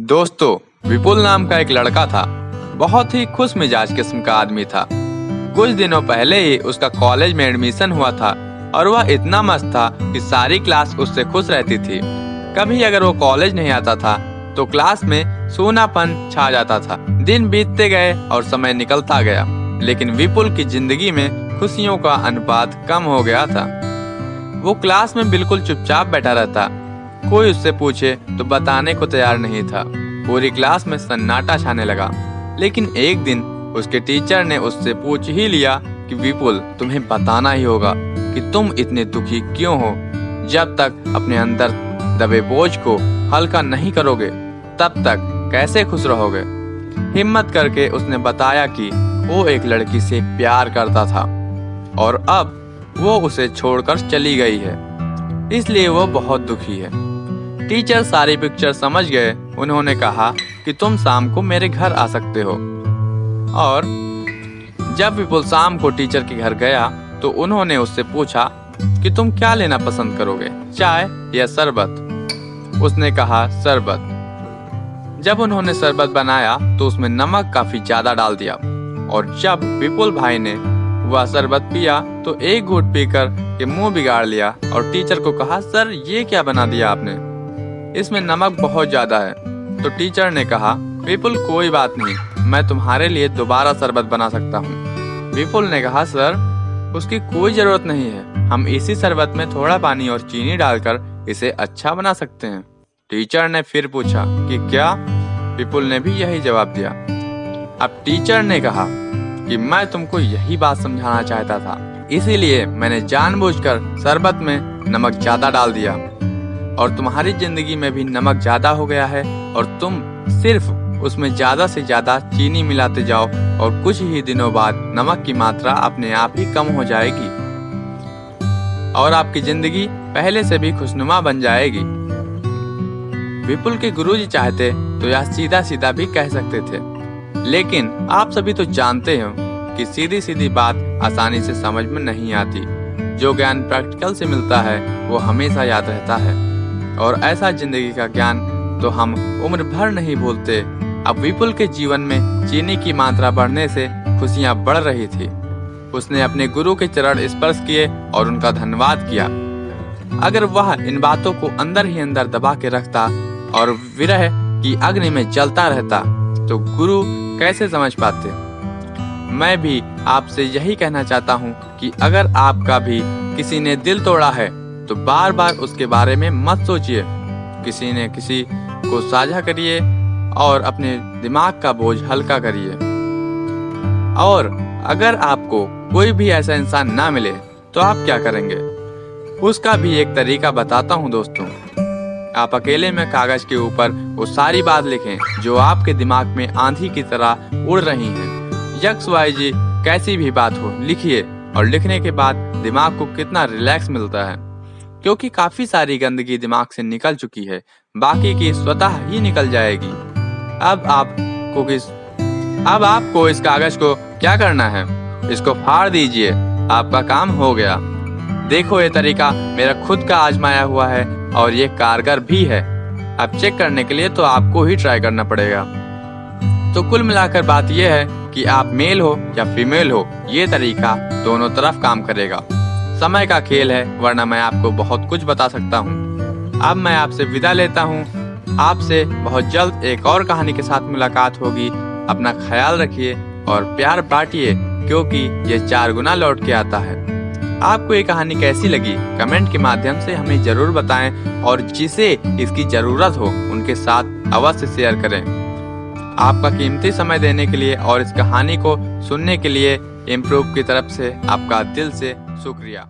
दोस्तों, विपुल नाम का एक लड़का था। बहुत ही खुश मिजाज किस्म का आदमी था। कुछ दिनों पहले ही उसका कॉलेज में एडमिशन हुआ था और वह इतना मस्त था कि सारी क्लास उससे खुश रहती थी। कभी अगर वो कॉलेज नहीं आता था तो क्लास में सूनापन छा जाता था। दिन बीतते गए और समय निकलता गया, लेकिन विपुल की जिंदगी में खुशियों का अनुपात कम हो गया था। वो क्लास में बिल्कुल चुपचाप बैठा रहता। कोई उससे पूछे तो बताने को तैयार नहीं था। पूरी क्लास में सन्नाटा छाने लगा। लेकिन एक दिन उसके टीचर ने उससे पूछ ही लिया कि विपुल, तुम्हें बताना ही होगा कि तुम इतने दुखी क्यों हो। जब तक अपने अंदर दबे बोझ को हल्का नहीं करोगे तब तक कैसे खुश रहोगे। हिम्मत करके उसने बताया कि वो एक लड़की से प्यार करता था और अब वो उसे छोड़कर चली गई है, इसलिए वो बहुत दुखी है। टीचर सारी पिक्चर समझ गए। उन्होंने कहा कि तुम शाम को मेरे घर आ सकते हो। और जब विपुल शाम को टीचर के घर गया तो उन्होंने उससे पूछा कि तुम क्या लेना पसंद करोगे, चाय या शरबत। उसने कहा शरबत। जब उन्होंने शरबत बनाया तो उसमें नमक काफी ज्यादा डाल दिया और जब विपुल भाई ने वह शरबत पिया तो एक घूंट पीकर के मुंह बिगाड़ लिया और टीचर को कहा, सर ये क्या बना दिया आपने, इसमें नमक बहुत ज्यादा है। तो टीचर ने कहा, विपुल कोई बात नहीं, मैं तुम्हारे लिए दोबारा शरबत बना सकता हूँ। विपुल ने कहा, सर उसकी कोई जरूरत नहीं है, हम इसी शरबत में थोड़ा पानी और चीनी डालकर इसे अच्छा बना सकते हैं। टीचर ने फिर पूछा कि क्या? विपुल ने भी यही जवाब दिया। अब टीचर ने कहा कि मैं तुमको यही बात समझाना चाहता था, इसीलिए मैंने जानबूझकर शरबत में नमक ज्यादा डाल दिया और तुम्हारी जिंदगी में भी नमक ज्यादा हो गया है और तुम सिर्फ उसमें ज्यादा से ज्यादा चीनी मिलाते जाओ और कुछ ही दिनों बाद नमक की मात्रा अपने आप ही कम हो जाएगी और आपकी जिंदगी पहले से भी खुशनुमा बन जाएगी। विपुल के गुरुजी चाहते तो यह सीधा सीधा भी कह सकते थे, लेकिन आप सभी तो जानते हो कि सीधी सीधी बात आसानी से समझ में नहीं आती। जो ज्ञान प्रैक्टिकल से मिलता है वो हमेशा याद रहता है और ऐसा जिंदगी का ज्ञान तो हम उम्र भर नहीं भूलते। अब विपुल के जीवन में चीनी की मात्रा बढ़ने से खुशियां बढ़ रही थी। उसने अपने गुरु के चरण स्पर्श किए और उनका धन्यवाद किया। अगर वह इन बातों को अंदर ही अंदर दबा के रखता और विरह की अग्नि में जलता रहता तो गुरु कैसे समझ पाते। मैं भी आपसे यही कहना चाहता हूँ कि अगर आपका भी किसी ने दिल तोड़ा है तो बार बार उसके बारे में मत सोचिए। किसी ने किसी को साझा करिए और अपने दिमाग का बोझ हल्का करिए। और अगर आपको कोई भी ऐसा इंसान ना मिले तो आप क्या करेंगे, उसका भी एक तरीका बताता हूँ दोस्तों। आप अकेले में कागज के ऊपर वो सारी बात लिखें जो आपके दिमाग में आंधी की तरह उड़ रही हैं। यक्स वाई जी कैसी भी बात हो लिखिए और लिखने के बाद दिमाग को कितना रिलैक्स मिलता है, क्योंकि काफी सारी गंदगी दिमाग से निकल चुकी है, बाकी की स्वतः ही निकल जाएगी। अब आपको इस कागज को क्या करना है, इसको फाड़ दीजिए, आपका काम हो गया। देखो ये तरीका मेरा खुद का आजमाया हुआ है और ये कारगर भी है। अब चेक करने के लिए तो आपको ही ट्राई करना पड़ेगा। तो कुल मिलाकर बात यह है कि आप मेल हो या फीमेल हो, ये तरीका दोनों तरफ काम करेगा। समय का खेल है, वरना मैं आपको बहुत कुछ बता सकता हूँ। अब मैं आपसे विदा लेता हूँ। आपसे बहुत जल्द एक और कहानी के साथ मुलाकात होगी। अपना ख्याल रखिए और प्यार बांटिए, क्योंकि ये 4 गुना लौट के आता है। आपको ये कहानी कैसी लगी कमेंट के माध्यम से हमें जरूर बताएं और जिसे इसकी जरूरत हो उनके साथ अवश्य शेयर करें। आपका कीमती समय देने के लिए और इस कहानी को सुनने के लिए इम्प्रूव की तरफ से आपका दिल से शुक्रिया।